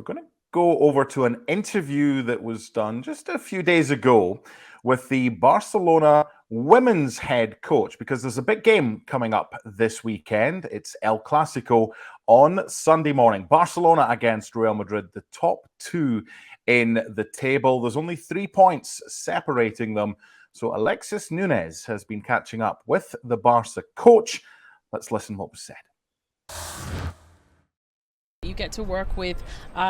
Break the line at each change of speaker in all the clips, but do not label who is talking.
we're going to go over to an interview that was done just a few days ago with the Barcelona women's head coach, because there's a big game coming up this weekend. It's El Clasico on Sunday morning. Barcelona against Real Madrid, the top two in the table. There's only 3 points separating them. So Alexis Núñez has been catching up with the Barca coach. Let's listen what was said.
You get to work with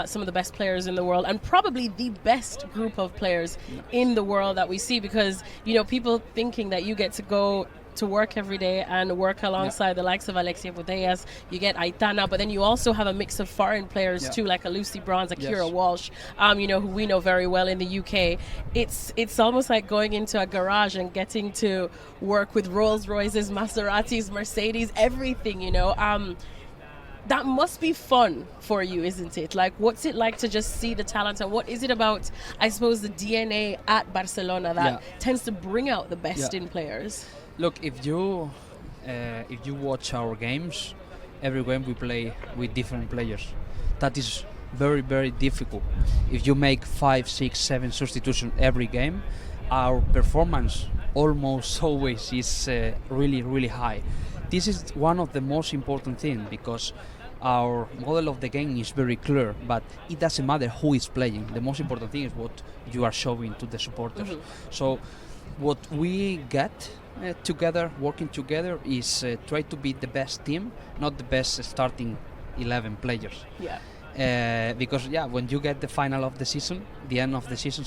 some of the best players in the world, and probably the best group of players in the world that we see, because, you know, people thinking that you get to go to work every day and work alongside the likes of Alexia Putellas, you get Aitana, but then you also have a mix of foreign players too, like a Lucy Bronze, a Kira Walsh, you know, who we know very well in the UK. It's almost like going into a garage and getting to work with Rolls Royces, Maseratis, Mercedes, everything, you know. That must be fun for you, isn't it? Like, what's it like to just see the talent, and what is it about, I suppose, the DNA at Barcelona that tends to bring out the best in players?
Look, if you watch our games, every game we play with different players. That is very, very difficult. If you make 5, 6, 7 substitutions every game, our performance almost always is really, really high. This is one of the most important things, because our model of the game is very clear, but it doesn't matter who is playing. The most important thing is what you are showing to the supporters. So what we get together, working together, is try to be the best team, not the best starting 11 players. Because when you get the final of the season, the end of the season,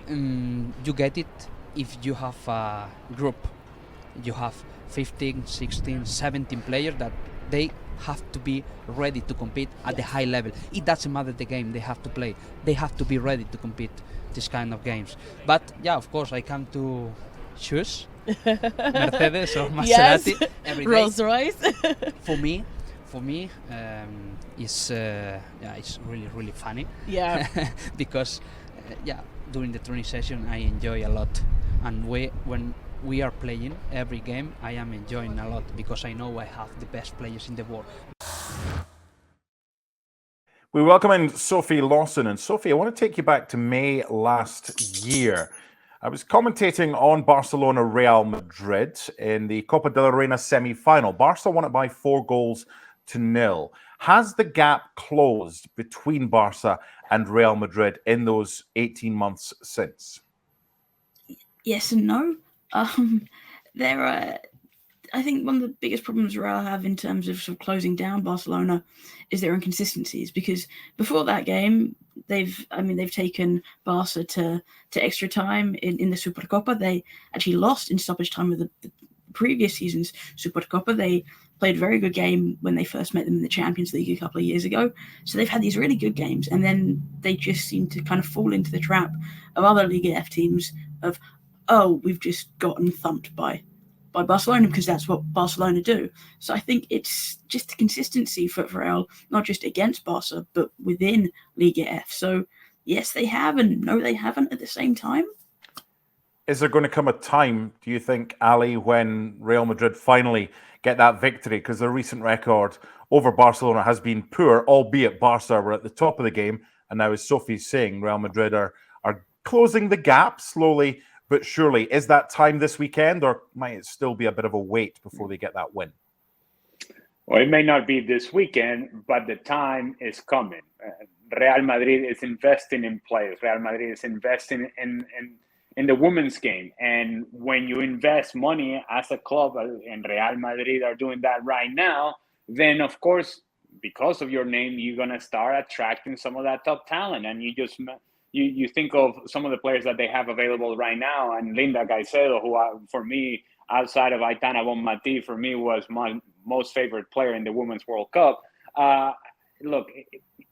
you get it if you have a group. You have 15, 16, 17 players that they have to be ready to compete at the high level. It doesn't matter the game they have to play. They have to be ready to compete this kind of games. But of course, I come to choose Mercedes or Maserati every day.
Rolls Royce.
For me, it's really, really funny. Because during the training session I enjoy a lot, and when we are playing every game, I am enjoying a lot, because I know I have the best players in the world.
We welcome in Sophie Lawson. And Sophie, I want to take you back to May last year. I was commentating on Barcelona Real Madrid in the Copa del Reina semi-final. Barca won it by 4-0. Has the gap closed between Barca and Real Madrid in those 18 months since?
Yes and no. There are, I think, one of the biggest problems Real have in terms of sort of closing down Barcelona is their inconsistencies. Because before that game, they've taken Barca to extra time in the Supercopa. They actually lost in stoppage time with the previous season's Supercopa. They played a very good game when they first met them in the Champions League a couple of years ago. So they've had these really good games, and then they just seem to kind of fall into the trap of other Liga F teams of, we've just gotten thumped by Barcelona, because that's what Barcelona do. So I think it's just the consistency for Real, not just against Barca, but within Liga F. So yes, they have, and no, they haven't at the same time.
Is there going to come a time, do you think, Ali, when Real Madrid finally get that victory? Because their recent record over Barcelona has been poor, albeit Barca were at the top of the game. And now, as Sophie's saying, Real Madrid are closing the gap slowly but surely. Is that time this weekend, or might it still be a bit of a wait before they get that win?
Well, it may not be this weekend, but the time is coming. Real Madrid is investing in players. Real Madrid is investing in the women's game. And when you invest money as a club, and Real Madrid are doing that right now, then, of course, because of your name, you're going to start attracting some of that top talent. And you think of some of the players that they have available right now, and Linda Caicedo, who for me, outside of Aitana Bonmatí, for me was my most favorite player in the Women's World Cup. Look,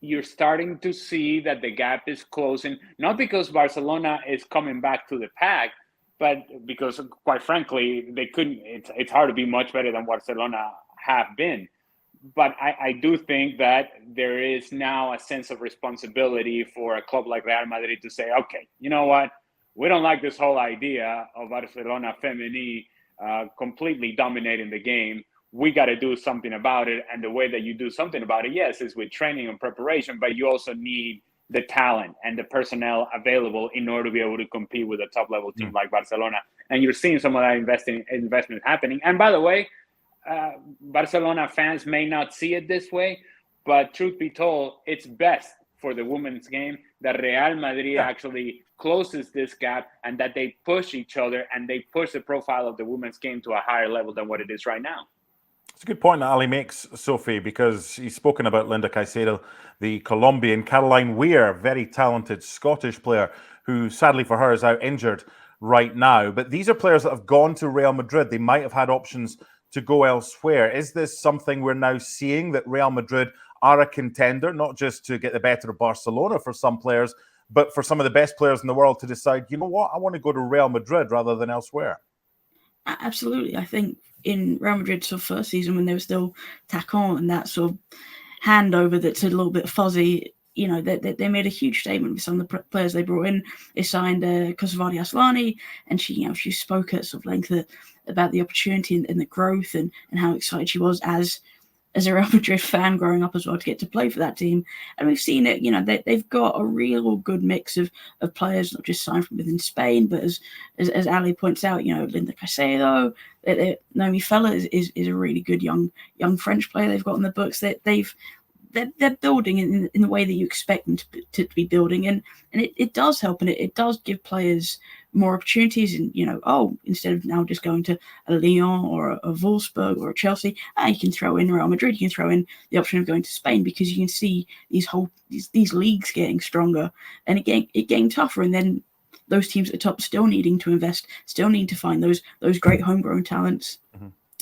you're starting to see that the gap is closing, not because Barcelona is coming back to the pack, but because, quite frankly, they couldn't. It's hard to be much better than Barcelona have been. But I do think that there is now a sense of responsibility for a club like Real Madrid to say, okay, you know what? We don't like this whole idea of Barcelona Femení completely dominating the game. we got to do something about it. And the way that you do something about it, yes, is with training and preparation, but you also need the talent and the personnel available in order to be able to compete with a top level team like Barcelona. And you're seeing some of that investment happening. And by the way, Barcelona fans may not see it this way, but truth be told, it's best for the women's game that Real Madrid actually closes this gap and that they push each other and they push the profile of the women's game to a higher level than what it is right now.
It's a good point that Ali makes, Sophie, because he's spoken about Linda Caicedo, the Colombian, Caroline Weir, very talented Scottish player who, sadly for her, is out injured right now. But these are players that have gone to Real Madrid. They might have had options to go elsewhere. Is this something we're now seeing, that Real Madrid are a contender, not just to get the better of Barcelona for some players, but for some of the best players in the world to decide, you know what, I want to go to Real Madrid rather than elsewhere?
Absolutely. I think in Real Madrid's sort of first season, when they were still Tacon and that sort of handover that's a little bit fuzzy, you know, they made a huge statement with some of the players they brought in. They signed Kosovadi Aslani, and she spoke at sort of length about the opportunity and the growth and how excited she was as a Real Madrid fan growing up as well to get to play for that team. And we've seen it, you know, they've got a real good mix of players, not just signed from within Spain, but as Ali points out, you know, Linda Caicedo, Naomi Feller is a really good young French player they've got in the books. They're building in the way that you expect them to be building, and it does help, and it does give players more opportunities. And, you know, instead of now just going to a Lyon or a Wolfsburg or a Chelsea, you can throw in Real Madrid, you can throw in the option of going to Spain, because you can see these leagues getting stronger and it getting tougher, and then those teams at the top still needing to invest, still need to find those great homegrown talents.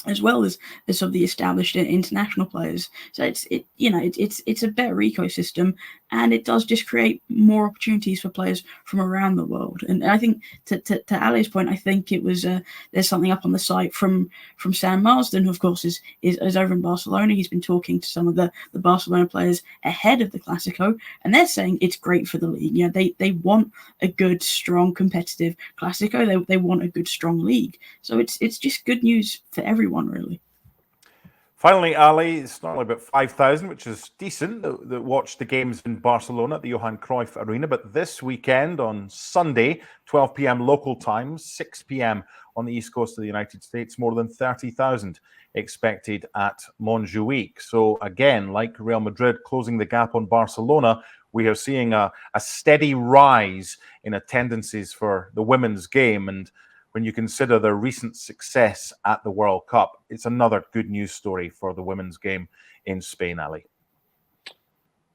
As well as some of the established international players. So it's a better ecosystem, and it does just create more opportunities for players from around the world. And I think to Ali's point, I think it was there's something up on the site from Sam Marsden, who of course is over in Barcelona. He's been talking to some of the Barcelona players ahead of the Clásico, and they're saying it's great for the league. You know, they want a good, strong, competitive Clásico. They want a good, strong league. So it's just good news for everyone, really.
Finally, Ali, it's not only about 5,000, which is decent, that watched the games in Barcelona at the Johan Cruyff Arena. But this weekend on Sunday, 12 p.m. local time, 6 p.m. on the east coast of the United States, more than 30,000 expected at Montjuic. So again, like Real Madrid closing the gap on Barcelona, we are seeing a steady rise in attendances for the women's game. And when you consider their recent success at the World Cup, it's another good news story for the women's game in Spain, Ali.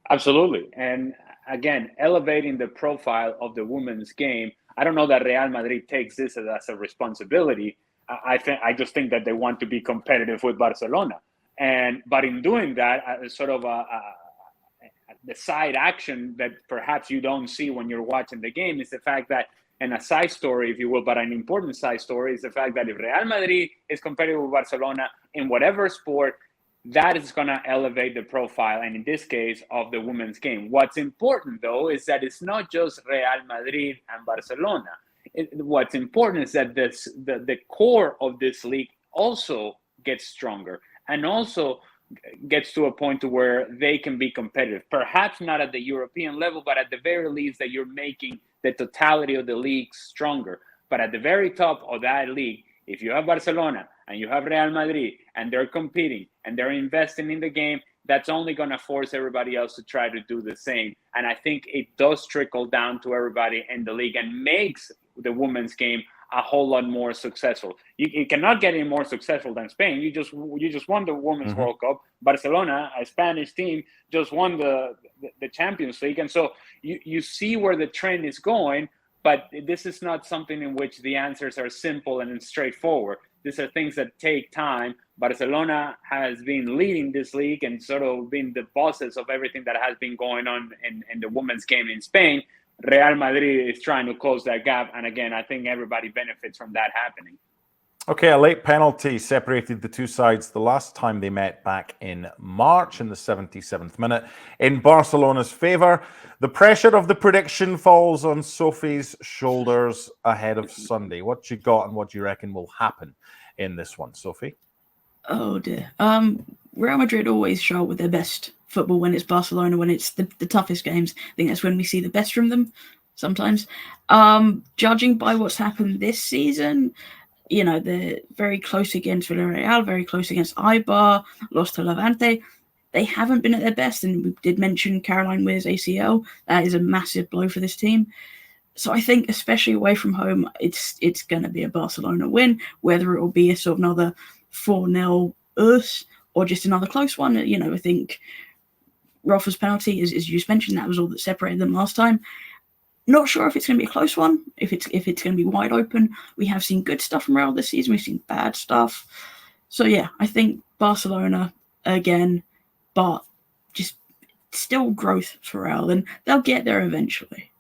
Absolutely. And again, elevating the profile of the women's game. I don't know that Real Madrid takes this as a responsibility. I just think that they want to be competitive with Barcelona. But in doing that, sort of the side action that perhaps you don't see when you're watching the game is the fact that, and a side story, if you will, but an important side story, is the fact that if Real Madrid is competitive with Barcelona in whatever sport, that is going to elevate the profile, and in this case, of the women's game. What's important, though, is that it's not just Real Madrid and Barcelona. What's important is that the core of this league also gets stronger and also gets to a point to where they can be competitive. Perhaps not at the European level, but at the very least that you're making the totality of the league stronger. But at the very top of that league, if you have Barcelona and you have Real Madrid and they're competing and they're investing in the game, that's only going to force everybody else to try to do the same. And I think it does trickle down to everybody in the league and makes the women's game a whole lot more successful. You cannot get any more successful than Spain. You just won the Women's World Cup. Barcelona, a Spanish team, just won the Champions League. And so you see where the trend is going, but this is not something in which the answers are simple and straightforward. These are things that take time. Barcelona has been leading this league and sort of been the bosses of everything that has been going on in the women's game in Spain. Real Madrid is trying to close that gap. And again, I think everybody benefits from that happening.
Okay, a late penalty separated the two sides the last time they met back in March in the 77th minute in Barcelona's favour. The pressure of the prediction falls on Sophie's shoulders ahead of Sunday. What you got and what do you reckon will happen in this one, Sophie?
Oh dear. Real Madrid always show up with their best football when it's Barcelona, when it's the toughest games. I think that's when we see the best from them sometimes. Judging by what's happened this season, you know, they're very close against Villarreal, very close against Eibar, lost to Levante. They haven't been at their best, and we did mention Caroline Weir's ACL. That is a massive blow for this team. So I think, especially away from home, it's going to be a Barcelona win, whether it will be a sort of another 4-0 us or just another close one. You know, I think Rafa's penalty, as you just mentioned, that was all that separated them last time. Not sure if it's going to be a close one, if it's going to be wide open. We have seen good stuff from Real this season. We've seen bad stuff. So, yeah, I think Barcelona again, but just still growth for Real, and they'll get there eventually.